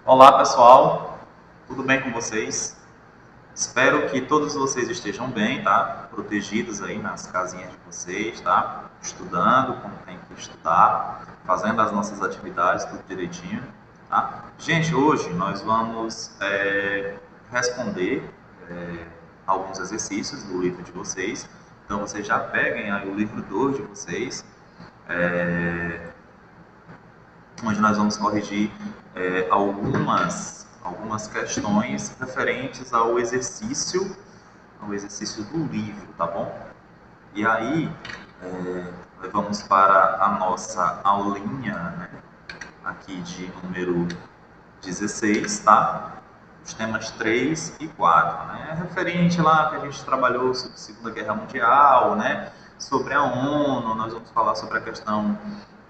Olá pessoal, tudo bem com vocês? Espero que todos vocês estejam bem, tá? Protegidos aí nas casinhas de vocês, tá? Estudando como tem que estudar, fazendo as nossas atividades tudo direitinho, tá? Gente, hoje nós vamos responder é, alguns exercícios do livro de vocês. Então vocês já peguem aí o livro 2 de vocês, onde nós vamos corrigir algumas questões referentes ao exercício do livro, tá bom? E aí, nós vamos para a nossa aulinha, né, aqui de número 16, tá? Os temas 3 e 4, né? É referente lá que a gente trabalhou sobre a Segunda Guerra Mundial, né? Sobre a ONU, nós vamos falar sobre a questão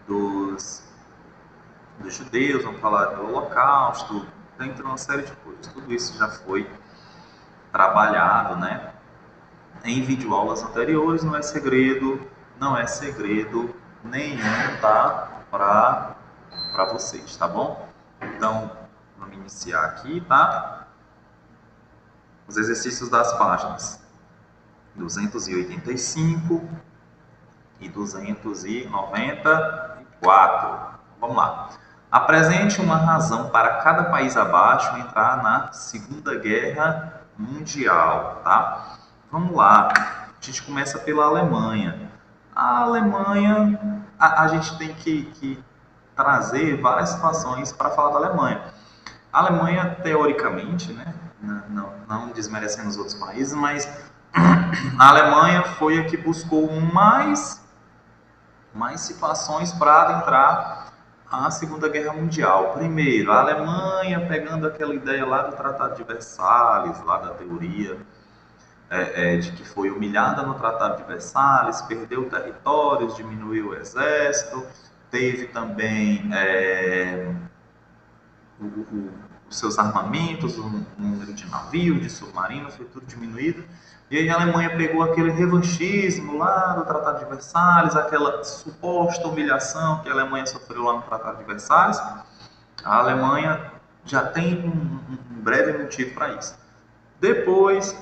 dos judeus, vamos falar do Holocausto, dentre uma série de coisas. Tudo isso já foi trabalhado, né, em videoaulas anteriores. Não é segredo nenhum, tá, para vocês, tá bom? Então, vamos iniciar aqui, tá? Os exercícios das páginas 285 e 294. Vamos lá. Apresente uma razão para cada país abaixo entrar na Segunda Guerra Mundial, tá? Vamos lá. A gente começa pela Alemanha. A Alemanha, a gente tem que trazer várias situações para falar da Alemanha. A Alemanha, teoricamente, né, não desmerecendo os outros países, mas a Alemanha foi a que buscou mais situações para adentrar a Segunda Guerra Mundial. Primeiro, a Alemanha pegando aquela ideia lá do Tratado de Versalhes, lá da teoria de que foi humilhada no Tratado de Versalhes, perdeu territórios, diminuiu o exército, teve também os seus armamentos, o número de navios, de submarinos, foi tudo diminuído. E aí a Alemanha pegou aquele revanchismo lá do Tratado de Versalhes, aquela suposta humilhação que a Alemanha sofreu lá no Tratado de Versalhes. A Alemanha já tem um breve motivo para isso. Depois,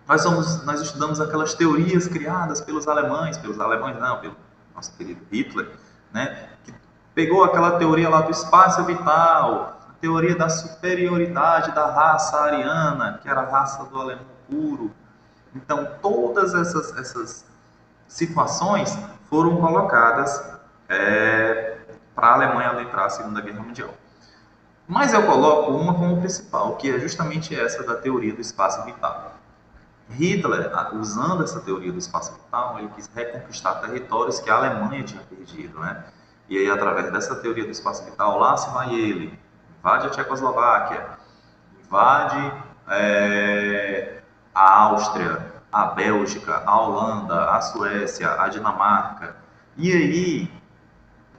nós estudamos aquelas teorias criadas pelos alemães não, pelo nosso querido Hitler, né, que pegou aquela teoria lá do espaço vital, a teoria da superioridade da raça ariana, que era a raça do alemão puro. Então, todas essas situações foram colocadas para a Alemanha adentrar a Segunda Guerra Mundial. Mas eu coloco uma como principal, que é justamente essa da teoria do espaço vital. Hitler, usando essa teoria do espaço vital, ele quis reconquistar territórios que a Alemanha tinha perdido, né? E aí, através dessa teoria do espaço vital, lá se vai ele, invade a Tchecoslováquia, invade a Áustria, a Bélgica, a Holanda, a Suécia, a Dinamarca. E aí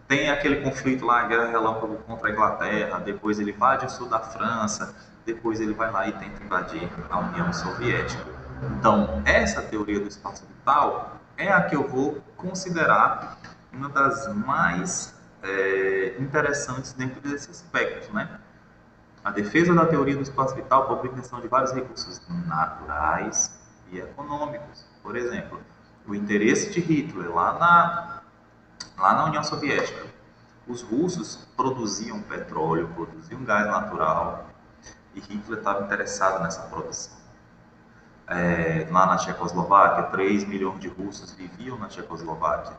tem aquele conflito lá, a Guerra Relâmpago contra a Inglaterra, depois ele invade o sul da França, depois ele vai lá e tenta invadir a União Soviética. Então, essa teoria do espaço vital é a que eu vou considerar uma das mais interessantes dentro desse aspecto, né? A defesa da teoria do espaço vital por obtenção de vários recursos naturais e econômicos. Por exemplo, o interesse de Hitler lá na União Soviética. Os russos produziam petróleo, produziam gás natural, e Hitler estava interessado nessa produção. Lá na Tchecoslováquia, 3 milhões de russos viviam na Tchecoslováquia.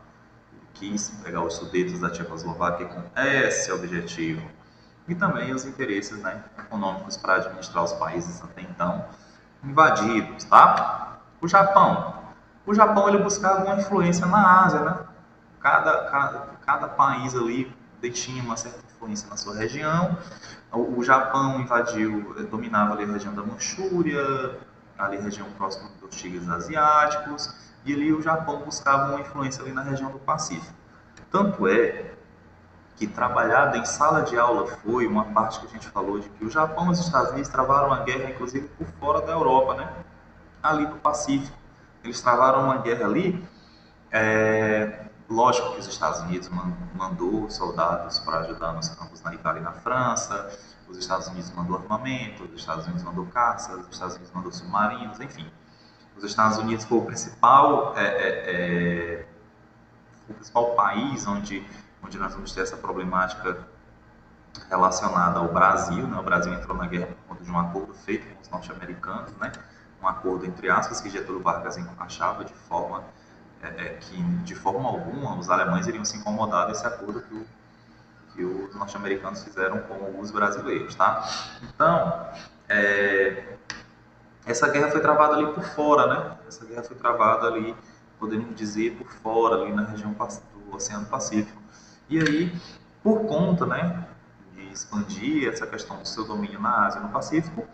Ele quis pegar os sudetos da Tchecoslováquia com esse objetivo. E também os interesses, né, econômicos para administrar os países até então invadidos, tá? O Japão ele buscava uma influência na Ásia, né? Cada país ali detinha uma certa influência na sua região. O Japão dominava ali a região da Manchúria, ali a região próxima dos tigres asiáticos, e ali o Japão buscava uma influência ali na região do Pacífico. Tanto é que trabalhada em sala de aula foi uma parte que a gente falou de que o Japão e os Estados Unidos travaram uma guerra, inclusive, por fora da Europa, né? Ali no Pacífico. Eles travaram uma guerra ali Lógico que os Estados Unidos mandou soldados para ajudar nos campos na Itália e na França, os Estados Unidos mandou armamento, os Estados Unidos mandou caças, os Estados Unidos mandou submarinos, enfim. Os Estados Unidos foi o principal país onde nós vamos ter essa problemática relacionada ao Brasil, né? O Brasil entrou na guerra por conta de um acordo feito com os norte-americanos, né? Um acordo entre aspas que Getúlio Vargas achava que de forma alguma os alemães iriam se incomodar desse acordo que os norte-americanos fizeram com os brasileiros, tá? Então, essa guerra foi travada ali por fora, né? Essa guerra foi travada ali, podemos dizer, por fora, ali na região do Oceano Pacífico. E aí, por conta, né, de expandir essa questão do seu domínio na Ásia e no Pacífico,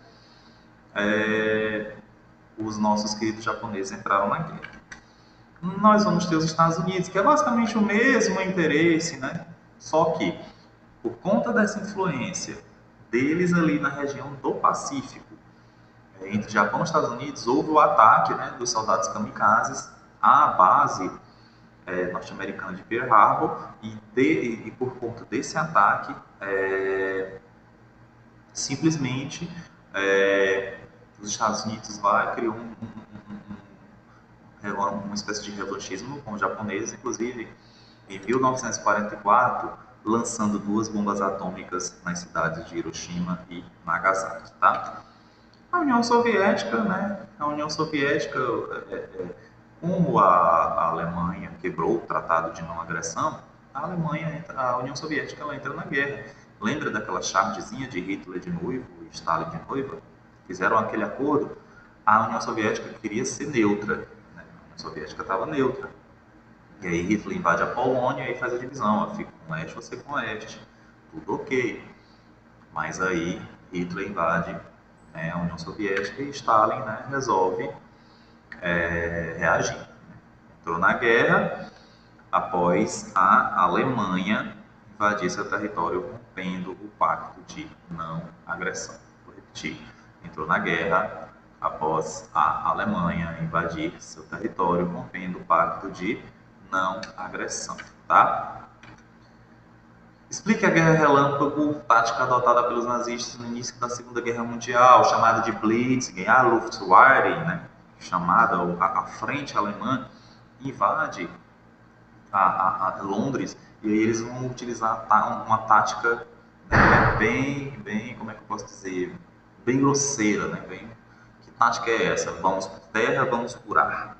os nossos queridos japoneses entraram na guerra. Nós vamos ter os Estados Unidos, que é basicamente o mesmo interesse, né? Só que, por conta dessa influência deles ali na região do Pacífico, entre Japão e Estados Unidos, houve o ataque, né, dos soldados kamikazes à base norte-americana de Pearl Harbor, e por conta desse ataque, simplesmente os Estados Unidos criou uma espécie de revanchismo com os japoneses, inclusive em 1944, lançando 2 bombas atômicas nas cidades de Hiroshima e Nagasaki, tá? A União Soviética, né? A União Soviética, como a Alemanha quebrou o Tratado de Não Agressão, a União Soviética ela entra na guerra. Lembra daquela chargezinha de Hitler de noivo e Stalin de noiva? Fizeram aquele acordo. A União Soviética queria ser neutra, né? A União Soviética estava neutra. E aí Hitler invade a Polônia e faz a divisão. Ó, fica com o leste, você com o oeste. Tudo ok. Mas aí Hitler invade, né, a União Soviética e Stalin, né, resolve reagir. Entrou na guerra após a Alemanha invadir seu território rompendo o pacto de não agressão. Vou repetir. Entrou na guerra após a Alemanha invadir seu território rompendo o pacto de não agressão, tá? Explique a Guerra Relâmpago, tática adotada pelos nazistas no início da Segunda Guerra Mundial, chamada de Blitzkrieg, a Luftwaffe, né? Chamada a frente alemã, invade a Londres, e aí eles vão utilizar uma tática, né, bem, como é que eu posso dizer, bem grosseira, né? Que tática é essa? Vamos por terra, vamos por ar,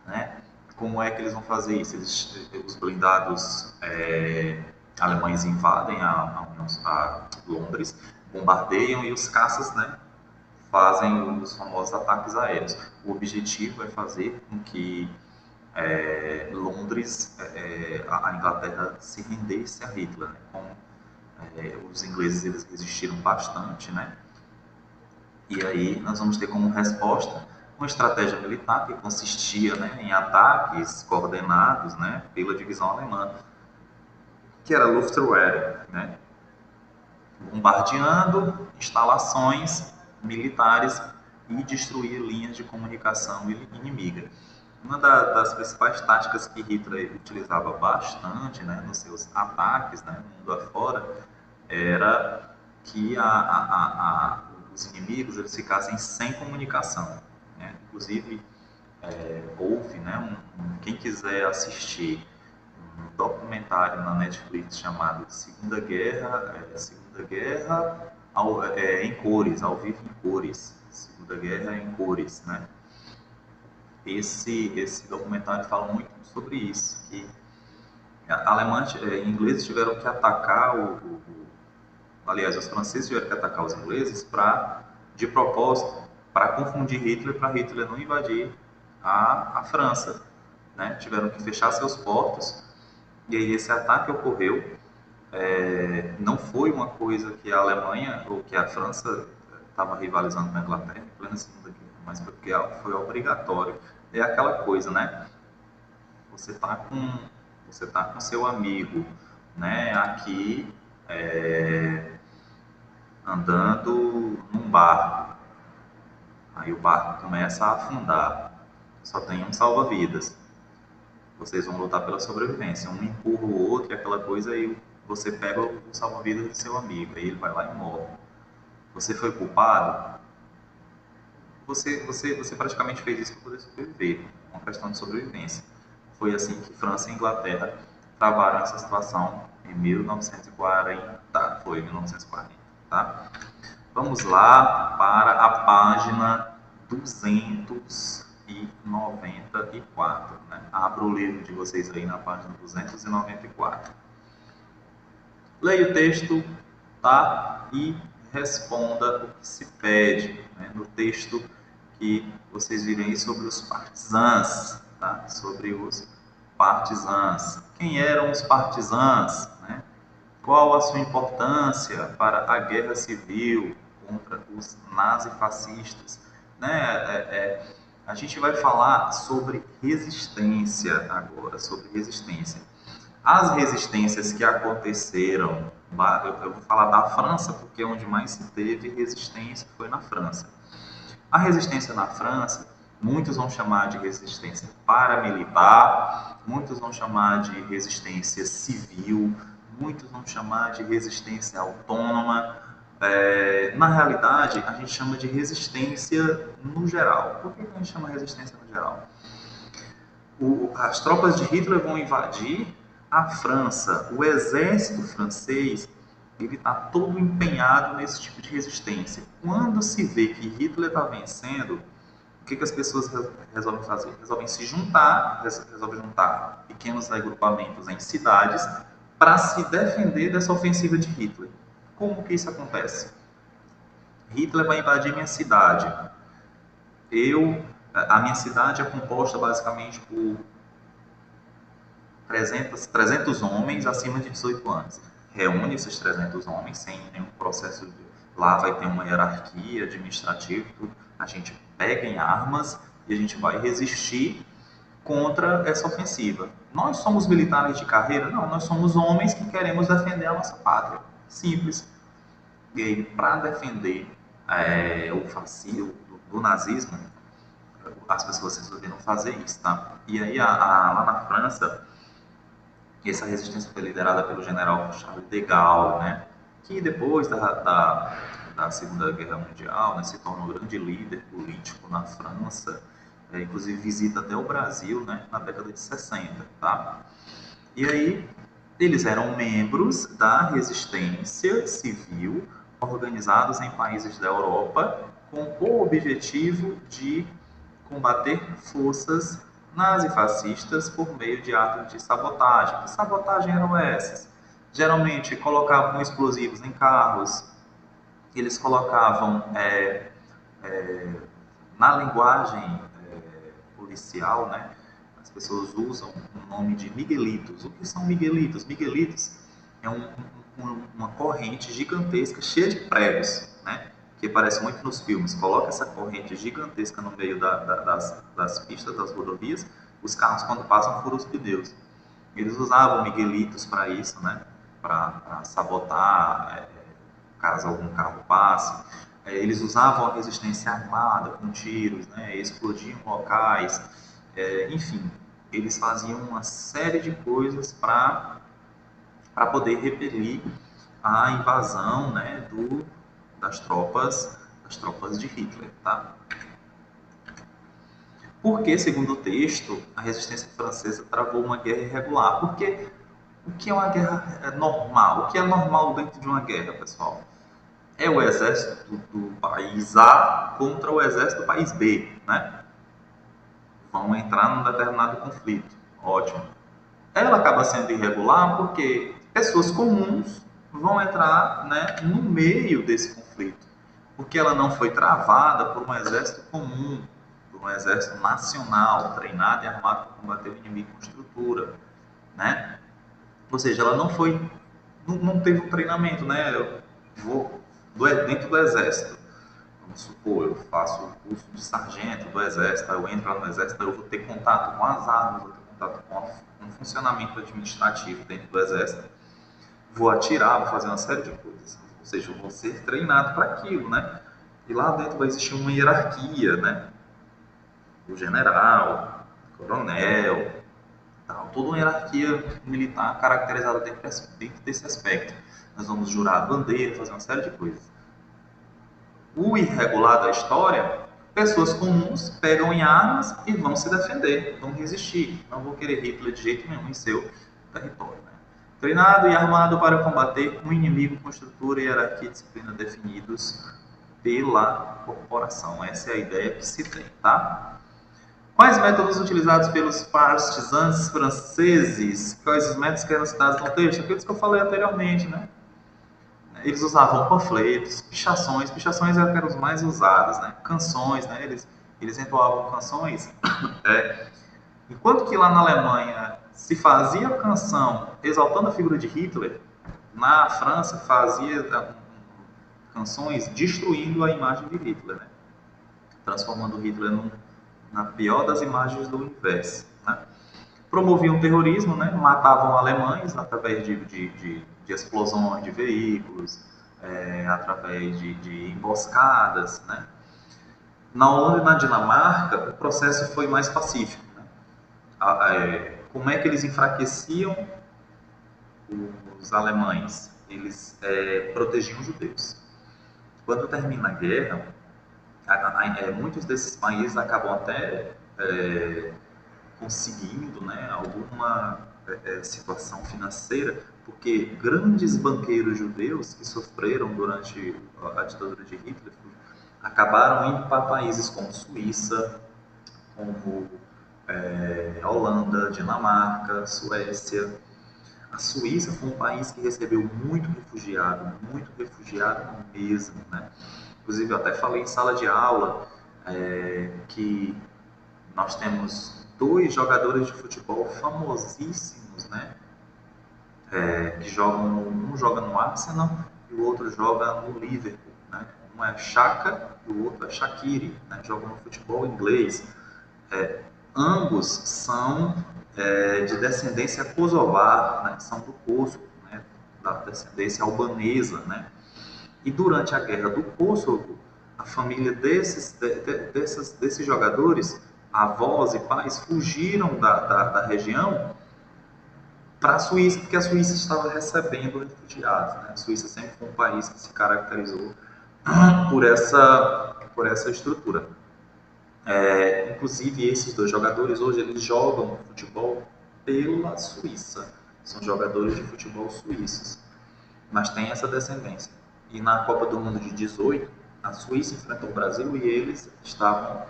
né? Como é que eles vão fazer isso? Os blindados alemães invadem a Londres, bombardeiam e os caças, né, fazem os famosos ataques aéreos. O objetivo é fazer com que Londres, a Inglaterra, se rendesse a Hitler, né? Os ingleses eles resistiram bastante, né? E aí nós vamos ter como resposta uma estratégia militar que consistia, né, em ataques coordenados, né, pela divisão alemã, que era a Luftwaffe, né, bombardeando instalações militares e destruir linhas de comunicação inimiga. Uma das principais táticas que Hitler utilizava bastante, né, nos seus ataques, né, mundo afora, era que os inimigos eles ficassem sem comunicação, né? Inclusive, houve, né, quem quiser assistir um documentário na Netflix chamado Segunda Guerra em cores, ao vivo em cores, Segunda Guerra em cores, né? Esse documentário fala muito sobre isso, que alemães e ingleses tiveram que atacar aliás, os franceses tiveram que atacar os ingleses de propósito, para confundir Hitler, para Hitler não invadir a França, né? Tiveram que fechar seus portos, e aí esse ataque ocorreu. Não foi uma coisa que a Alemanha ou que a França estava rivalizando com a Inglaterra em plena Segunda Guerra, mas porque foi obrigatório. É aquela coisa, né? Você tá com seu amigo, né? Aqui andando num barco. Aí o barco começa a afundar. Só tem um salva-vidas. Vocês vão lutar pela sobrevivência. Um empurra o outro e aquela coisa, aí você pega o salva-vidas do seu amigo, aí ele vai lá e morre. Você foi culpado? Você praticamente fez isso para poder sobreviver. Uma questão de sobrevivência. Foi assim que França e Inglaterra travaram essa situação em 1940. Foi em 1940, tá? Vamos lá para a página 294, né? Abra o livro de vocês aí na página 294. Leia o texto, tá? E responda o que se pede, né? No texto que vocês virem aí sobre os partisãs, tá? Sobre os partisãs. Quem eram os partisãs, né? Qual a sua importância para a guerra civil contra os nazifascistas? Né? A gente vai falar sobre resistência agora, sobre resistência. As resistências que aconteceram, eu vou falar da França, porque é onde mais se teve resistência foi na França. A resistência na França, muitos vão chamar de resistência paramilitar, muitos vão chamar de resistência civil, muitos vão chamar de resistência autônoma. Na realidade, a gente chama de resistência no geral. Por que a gente chama resistência no geral? As tropas de Hitler vão invadir a França. O exército francês ele está todo empenhado nesse tipo de resistência. Quando se vê que Hitler está vencendo, o que as pessoas resolvem fazer? Resolvem se juntar, resolvem juntar pequenos agrupamentos em cidades para se defender dessa ofensiva de Hitler. Como que isso acontece? Hitler vai invadir minha cidade. A minha cidade é composta basicamente por 300 homens acima de 18 anos. Reúne esses 300 homens sem nenhum processo lá vai ter uma hierarquia administrativa, tudo. A gente pega em armas e a gente vai resistir contra essa ofensiva. Nós somos militares de carreira? Não, nós somos homens que queremos defender a nossa pátria. Simples. E aí, para defender o fascismo, do nazismo, as pessoas resolveram fazer isso, tá? E aí, lá na França, essa resistência foi liderada pelo general Charles de Gaulle, né? Que depois da Segunda Guerra Mundial, né, se torna um grande líder político na França, inclusive visita até o Brasil, né, na década de 60, tá? E aí, eles eram membros da resistência civil organizados em países da Europa com o objetivo de combater forças nazifascistas por meio de atos de sabotagem. Que sabotagem eram essas? Geralmente colocavam explosivos em carros, eles colocavam na linguagem policial, né? As pessoas usam o nome de miguelitos. O que são miguelitos? Miguelitos é uma corrente gigantesca cheia de pregos, né? Que aparece muito nos filmes. Coloca essa corrente gigantesca no meio das pistas, das rodovias. Os carros, quando passam, furam os pneus. Eles usavam miguelitos para isso, né? Para sabotar, caso algum carro passe. Eles usavam a resistência armada com tiros, né? Explodiam locais. Enfim, eles faziam uma série de coisas para poder repelir a invasão, né, das tropas de Hitler, tá? Porque, segundo o texto, a resistência francesa travou uma guerra irregular. Porque o que é uma guerra normal? O que é normal dentro de uma guerra, pessoal? É o exército do país A contra o exército do país B, né? Vão entrar num determinado conflito. Ótimo. Ela acaba sendo irregular porque pessoas comuns vão entrar, né, no meio desse conflito. Porque ela não foi travada por um exército comum, por um exército nacional, treinado e armado para combater o inimigo com estrutura, né? Ou seja, ela não teve um treinamento, né? Eu vou dentro do exército. Vamos supor, eu faço o curso de sargento do exército, eu entro lá no exército, eu vou ter contato com as armas, vou ter contato com o funcionamento administrativo dentro do exército, vou atirar, vou fazer uma série de coisas. Ou seja, eu vou ser treinado para aquilo, né? E lá dentro vai existir uma hierarquia, né? O general, o coronel, tal. Toda uma hierarquia militar caracterizada dentro desse aspecto. Nós vamos jurar a bandeira, fazer uma série de coisas. O irregular da história, pessoas comuns pegam em armas e vão se defender, vão resistir. Não vão querer Hitler de jeito nenhum em seu território. Né? Treinado e armado para combater um inimigo com estrutura, hierarquia e disciplina definidos pela corporação. Essa é a ideia que se tem, tá? Quais métodos utilizados pelos partisans franceses? Quais os métodos que eram citados no texto? Aqueles que eu falei anteriormente, né? Eles usavam panfletos, pichações eram os mais usados, né? Canções, né? Eles entoavam canções. Enquanto que lá na Alemanha se fazia canção exaltando a figura de Hitler, na França fazia canções destruindo a imagem de Hitler, né? Transformando Hitler na pior das imagens do universo. Né? Promoviam terrorismo, né? Matavam alemães através de explosões de veículos, através de emboscadas. Né? Na Holanda e na Dinamarca, o processo foi mais pacífico. Né? Como é que eles enfraqueciam os alemães? Eles protegiam os judeus. Quando termina a guerra, muitos desses países acabam até conseguindo, né, alguma situação financeira, porque grandes banqueiros judeus que sofreram durante a ditadura de Hitler acabaram indo para países como Suíça, como Holanda, Dinamarca, Suécia. A Suíça foi um país que recebeu muito refugiado mesmo, né? Inclusive, eu até falei em sala de aula que nós temos 2 jogadores de futebol famosíssimos, né? Que jogam, um joga no Arsenal e o outro joga no Liverpool, né? Um é Xhaka e o outro é Shaqiri, né? Jogam no futebol inglês. Ambos são de descendência kosovar, né? São do Kosovo, né? Da descendência albanesa, né? E durante a guerra do Kosovo, a família desses jogadores, avós e pais, fugiram da região para a Suíça, porque a Suíça estava recebendo refugiados. Né? A Suíça sempre foi um país que se caracterizou por essa estrutura. Inclusive, esses 2 jogadores, hoje, eles jogam futebol pela Suíça. São jogadores de futebol suíços, mas tem essa descendência. E na Copa do Mundo de 18, a Suíça enfrentou o Brasil e eles estavam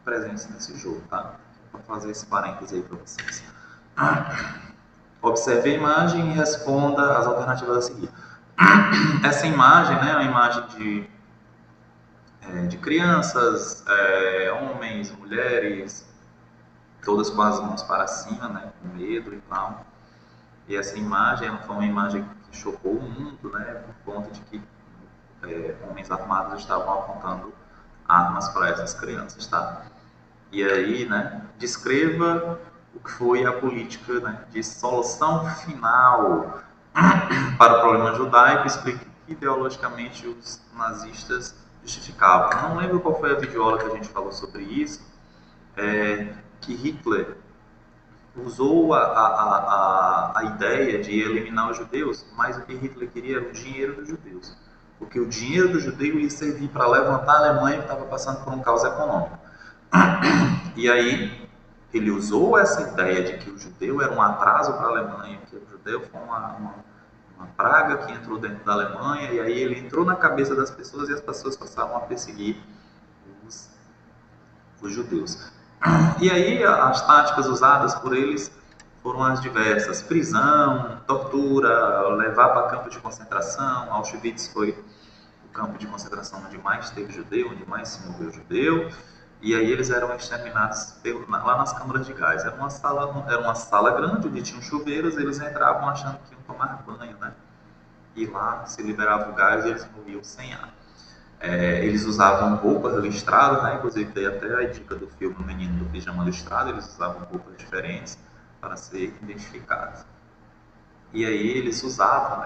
presentes nesse jogo, tá? Vou fazer esse parêntese aí para vocês. Observe a imagem e responda as alternativas a seguir. Essa imagem, né, é uma imagem de crianças, homens, mulheres, todas com as mãos para cima, né, com medo e tal. E essa imagem foi uma imagem que chocou o mundo, né, por conta de que homens armados estavam apontando armas para essas crianças, tá? E aí, né, descreva o que foi a política, né, de solução final para o problema judaico, explique que ideologicamente os nazistas justificavam. Não lembro qual foi a videoaula que a gente falou sobre isso, que Hitler usou a ideia de eliminar os judeus, mas o que Hitler queria era o dinheiro dos judeus. Porque o dinheiro do judeu ia servir para levantar a Alemanha, que estava passando por um caos econômico. E aí, ele usou essa ideia de que o judeu era um atraso para a Alemanha, que o judeu foi uma praga que entrou dentro da Alemanha, e aí ele entrou na cabeça das pessoas e as pessoas passaram a perseguir os judeus. E aí, as táticas usadas por eles foram as diversas: prisão, tortura, levar para campo de concentração. Auschwitz foi o campo de concentração onde mais teve judeu, onde mais se moveu judeu. E aí eles eram exterminados lá nas câmaras de gás. Era uma sala grande, onde tinham chuveiros, eles entravam achando que iam tomar banho, né? E lá se liberava o gás e eles morriam sem ar. Eles usavam roupas listradas, né? Inclusive tem até a dica do filme O Menino do Pijama Listrado. Eles usavam roupas diferentes para ser identificados. E aí eles usavam,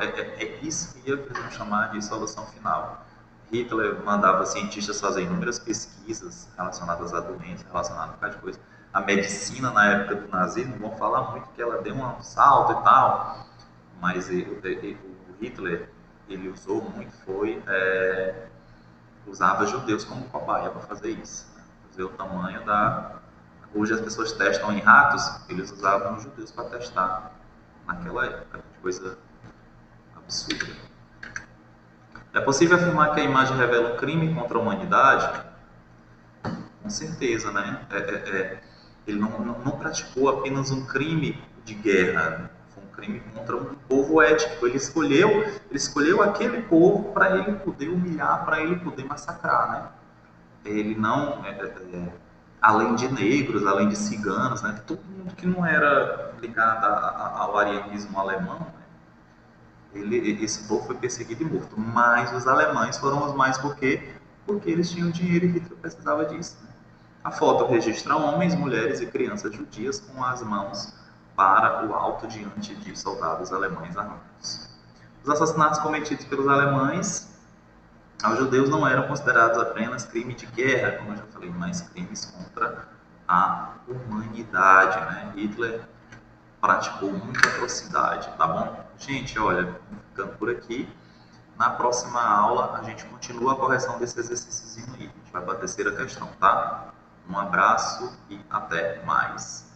isso que eles vão chamar de solução final. Hitler mandava cientistas fazer inúmeras pesquisas relacionadas a doenças, relacionadas a um bocado de coisa, a medicina na época do nazismo, vão falar muito que ela deu um salto e tal, mas o Hitler, ele usou muito, usava judeus como cobaia para fazer isso. Né? Ver o tamanho da... Hoje as pessoas testam em ratos, eles usavam os judeus para testar naquela época, coisa absurda. É possível afirmar que a imagem revela um crime contra a humanidade? Com certeza, né? Ele não praticou apenas um crime de guerra, foi um crime contra um povo étnico. Ele escolheu aquele povo para ele poder humilhar, para ele poder massacrar, né? Ele não, além de negros, além de ciganos, né? Todo mundo que não era ligado ao arianismo alemão, né? Esse povo foi perseguido e morto. Mas os alemães foram os mais porque eles tinham dinheiro e Hitler precisava disso. Né? A foto registra homens, mulheres e crianças judias com as mãos para o alto diante de soldados alemães armados. Os assassinatos cometidos pelos alemães aos judeus não eram considerados apenas crime de guerra, como eu já falei, mas crimes contra a humanidade. Né? Hitler praticou muita atrocidade, tá bom? Gente, olha, ficando por aqui. Na próxima aula, a gente continua a correção desse exercício aí. A gente vai para a terceira questão, tá? Um abraço e até mais.